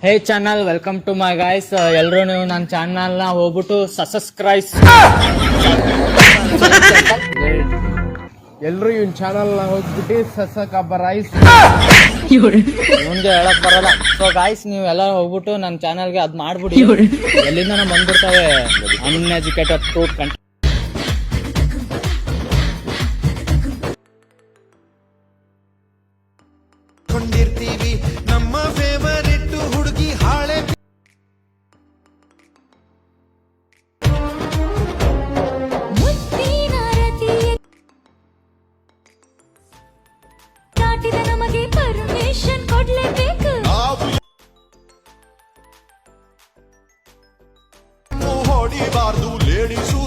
Hey channel, welcome to my guys. ಎಲ್ಲರೂ ನೀವು ನನ್ನ ಚಾನಲ್ನ ಹೋಗ್ಬಿಟ್ಟು ಸಬ್ಸ್ಕ್ರೈಬ್. ಎಲ್ಲರೂ ಇವನ್ ಚಾನಲ್ ಹೋಗ್ಬಿಟ್ಟು ಸಬ್ಸ್ಕ್ರೈಬ್. ಮುಂದೆ ಹೇಳಕ್ ಬರಲ್ಲ. ಸೊ ಗಾಯ್ಸ್, ನೀವು ಎಲ್ಲ ಹೋಗ್ಬಿಟ್ಟು ನನ್ನ ಚಾನಲ್ಗೆ ಅದು ಮಾಡ್ಬಿಡಿ. ಎಲ್ಲಿಂದ ನಾವು ಬಂದ್ಬಿಡ್ತಾವೆ ಅನ್ಎಜುಕೇಟೆಡ್ ಫ್ರೂಟ್ ಕಂಟೆಂಟ್. ಕೊಂಡಿರ್ತೀವಿ ನಮ್ಮ ಫೇವರಿಟ್ ಹುಡುಗಿ ಹಾಳೆ ದಾಟಿದ ನಮಗೆ ಪರ್ಮಿಷನ್ ಕೊಡ್ಲೇಬೇಕು. ಹೊಡಿಬಾರ್ದು ಲೇಡೀಸು